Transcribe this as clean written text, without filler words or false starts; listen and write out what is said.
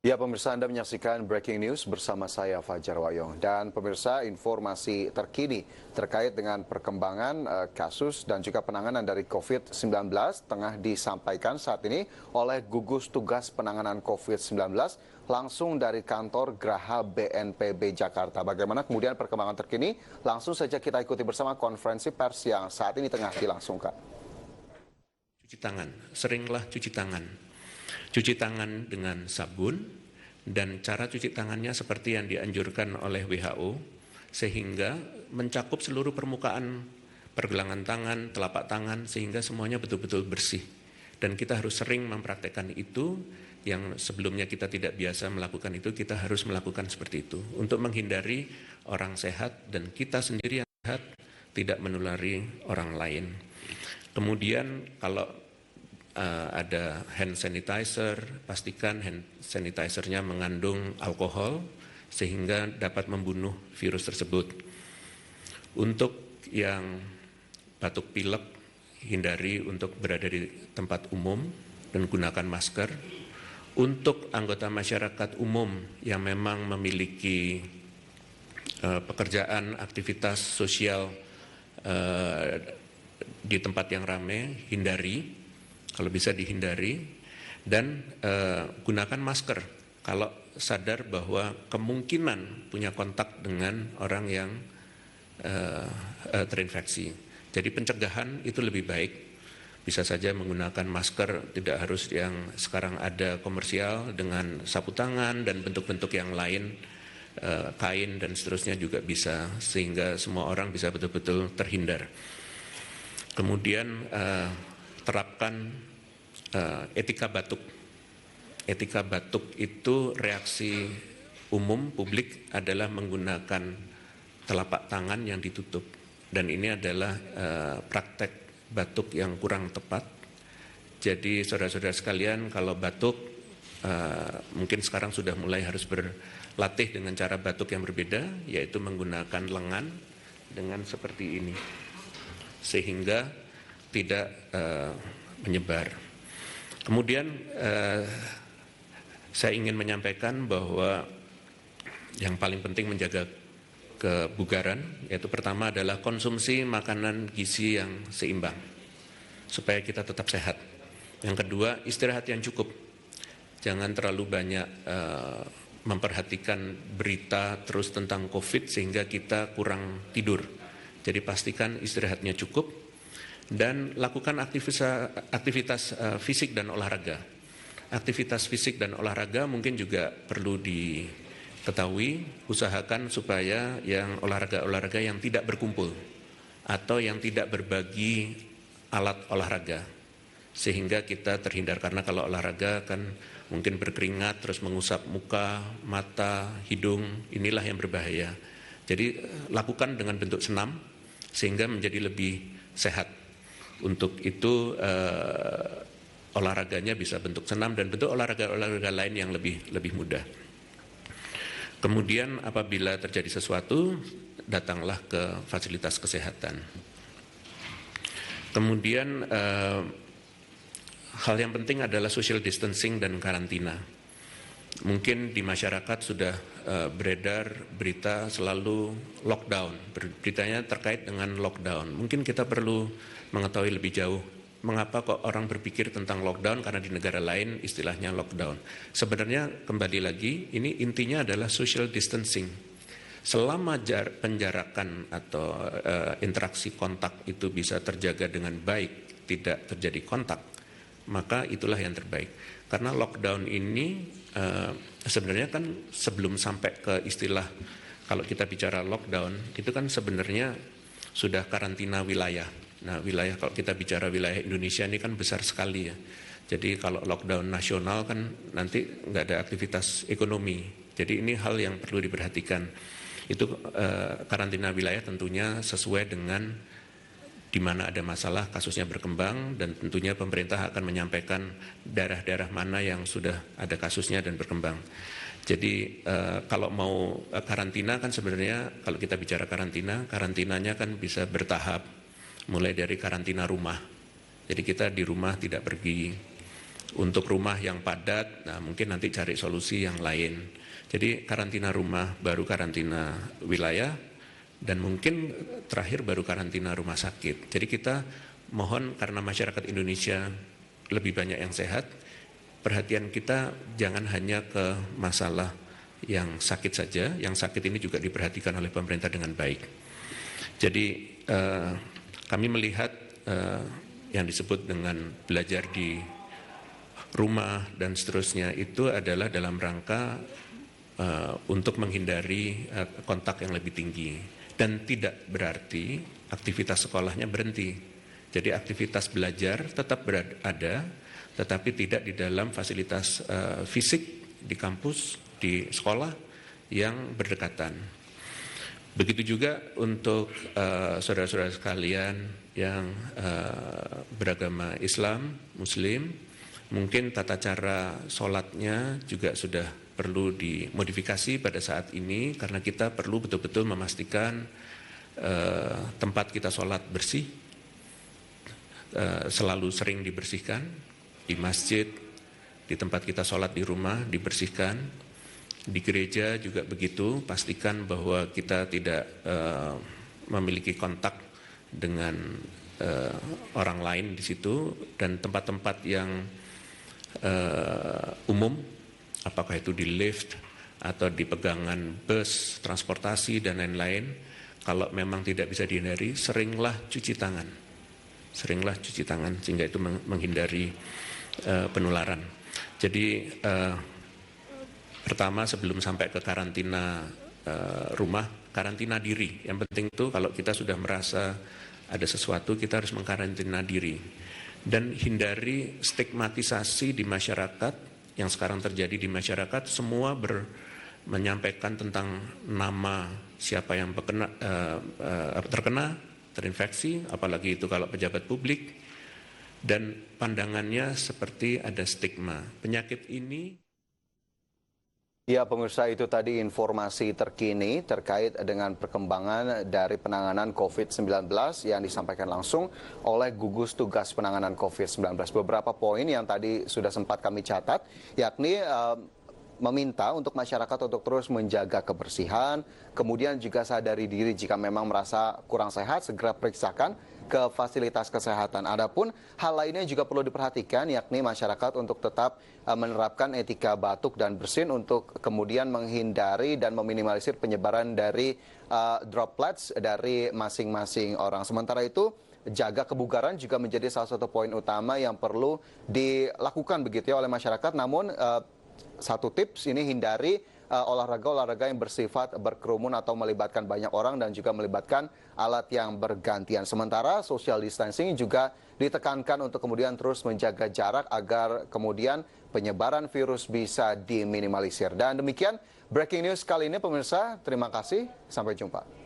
Ya, pemirsa, Anda menyaksikan Breaking News bersama saya Fajar Wayong. Dan pemirsa, informasi terkini terkait dengan perkembangan kasus dan juga penanganan dari COVID-19 tengah disampaikan saat ini oleh gugus tugas penanganan COVID-19 langsung dari kantor Graha BNPB Jakarta. Bagaimana kemudian perkembangan terkini? Langsung saja kita ikuti bersama konferensi pers yang saat ini tengah dilangsungkan. Cuci tangan, seringlah cuci tangan. Cuci tangan dengan sabun, dan cara cuci tangannya seperti yang dianjurkan oleh WHO, sehingga mencakup seluruh permukaan pergelangan tangan, telapak tangan, sehingga semuanya betul-betul bersih. Dan kita harus sering mempraktekkan itu, yang sebelumnya kita tidak biasa melakukan itu, kita harus melakukan seperti itu. Untuk menghindari orang sehat dan kita sendiri yang sehat tidak menulari orang lain. Kemudian kalau ada hand sanitizer, pastikan hand sanitizer-nya mengandung alkohol sehingga dapat membunuh virus tersebut. Untuk yang batuk pilek, hindari untuk berada di tempat umum dan gunakan masker. Untuk anggota masyarakat umum yang memang memiliki pekerjaan, aktivitas sosial di tempat yang ramai, hindari. Kalau bisa dihindari, dan gunakan masker kalau sadar bahwa kemungkinan punya kontak dengan orang yang terinfeksi. Jadi pencegahan itu lebih baik, bisa saja menggunakan masker, tidak harus yang sekarang ada komersial dengan sapu tangan dan bentuk-bentuk yang lain, kain dan seterusnya juga bisa, sehingga semua orang bisa betul-betul terhindar. Kemudian terapkan etika batuk. Etika batuk itu reaksi umum publik adalah menggunakan telapak tangan yang ditutup. Dan ini adalah praktek batuk yang kurang tepat. Jadi saudara-saudara sekalian, kalau batuk, mungkin sekarang sudah mulai harus berlatih dengan cara batuk yang berbeda, yaitu menggunakan lengan dengan seperti ini, sehingga tidak menyebar. Kemudian saya ingin menyampaikan bahwa yang paling penting menjaga kebugaran, yaitu pertama adalah konsumsi makanan gizi yang seimbang, supaya kita tetap sehat. Yang kedua, istirahat yang cukup. Jangan terlalu banyak memperhatikan berita terus tentang COVID sehingga kita kurang tidur. Jadi pastikan istirahatnya cukup. Dan lakukan aktivitas fisik dan olahraga. Aktivitas fisik dan olahraga mungkin juga perlu diketahui, usahakan supaya yang olahraga-olahraga yang tidak berkumpul atau yang tidak berbagi alat olahraga, sehingga kita terhindar, karena kalau olahraga kan mungkin berkeringat terus mengusap muka, mata, hidung, inilah yang berbahaya. Jadi lakukan dengan bentuk senam sehingga menjadi lebih sehat. Untuk itu olahraganya bisa bentuk senam dan bentuk olahraga lain yang lebih mudah. Kemudian apabila terjadi sesuatu, datanglah ke fasilitas kesehatan. Kemudian hal yang penting adalah social distancing dan karantina. Mungkin di masyarakat sudah beredar berita selalu lockdown, beritanya terkait dengan lockdown. Mungkin kita perlu mengetahui lebih jauh mengapa kok orang berpikir tentang lockdown, karena di negara lain istilahnya lockdown. Sebenarnya kembali lagi, ini intinya adalah social distancing. Selama penjarakan atau interaksi kontak itu bisa terjaga dengan baik, tidak terjadi kontak, maka itulah yang terbaik. Karena lockdown ini sebenarnya kan sebelum sampai ke istilah, kalau kita bicara lockdown, itu kan sebenarnya sudah karantina wilayah. Nah, wilayah, kalau kita bicara wilayah Indonesia ini kan besar sekali ya. Jadi kalau lockdown nasional kan nanti nggak ada aktivitas ekonomi. Jadi ini hal yang perlu diperhatikan. Itu karantina wilayah tentunya sesuai dengan di mana ada masalah, kasusnya berkembang, dan tentunya pemerintah akan menyampaikan daerah-daerah mana yang sudah ada kasusnya dan berkembang. Jadi kalau mau karantina kan sebenarnya, kalau kita bicara karantinanya kan bisa bertahap, mulai dari karantina rumah. Jadi kita di rumah tidak pergi, Untuk rumah yang padat, nah mungkin nanti cari solusi yang lain. Jadi karantina rumah, baru karantina wilayah, dan mungkin terakhir baru karantina rumah sakit. Jadi kita mohon karena masyarakat Indonesia lebih banyak yang sehat, perhatian kita jangan hanya ke masalah yang sakit saja, yang sakit ini juga diperhatikan oleh pemerintah dengan baik. Jadi kami melihat yang disebut dengan belajar di rumah dan seterusnya itu adalah dalam rangka untuk menghindari kontak yang lebih tinggi, dan tidak berarti aktivitas sekolahnya berhenti. Jadi aktivitas belajar tetap ada, tetapi tidak di dalam fasilitas fisik di kampus, di sekolah yang berdekatan. Begitu juga untuk saudara-saudara sekalian yang beragama Islam, Muslim, mungkin tata cara sholatnya juga sudah perlu dimodifikasi pada saat ini, karena kita perlu betul-betul memastikan tempat kita sholat bersih, selalu sering dibersihkan, di masjid, di tempat kita sholat di rumah dibersihkan, di gereja juga begitu, pastikan bahwa kita tidak memiliki kontak dengan orang lain di situ, dan tempat-tempat yang umum, apakah itu di lift atau di pegangan bus, transportasi, dan lain-lain, kalau memang tidak bisa dihindari, seringlah cuci tangan. Seringlah cuci tangan, sehingga itu menghindari penularan. Jadi pertama sebelum sampai ke karantina rumah, karantina diri. Yang penting itu kalau kita sudah merasa ada sesuatu, kita harus mengkarantina diri. Dan hindari stigmatisasi di masyarakat, yang sekarang terjadi di masyarakat, semua menyampaikan tentang nama siapa yang terkena, terinfeksi, apalagi itu kalau pejabat publik, dan pandangannya seperti ada stigma. Penyakit ini... Ya, pemirsa, itu tadi informasi terkini terkait dengan perkembangan dari penanganan COVID-19 yang disampaikan langsung oleh gugus tugas penanganan COVID-19. Beberapa poin yang tadi sudah sempat kami catat, yakni meminta untuk masyarakat untuk terus menjaga kebersihan, kemudian juga sadari diri jika memang merasa kurang sehat, segera periksakan ke fasilitas kesehatan. Adapun hal lainnya juga perlu diperhatikan, yakni masyarakat untuk tetap menerapkan etika batuk dan bersin untuk kemudian menghindari dan meminimalisir penyebaran dari droplets dari masing-masing orang. Sementara itu, jaga kebugaran juga menjadi salah satu poin utama yang perlu dilakukan begitu ya oleh masyarakat. Namun satu tips ini, hindari olahraga-olahraga yang bersifat berkerumun atau melibatkan banyak orang dan juga melibatkan alat yang bergantian. Sementara social distancing juga ditekankan untuk kemudian terus menjaga jarak agar kemudian penyebaran virus bisa diminimalisir. Dan demikian breaking news kali ini pemirsa, terima kasih, sampai jumpa.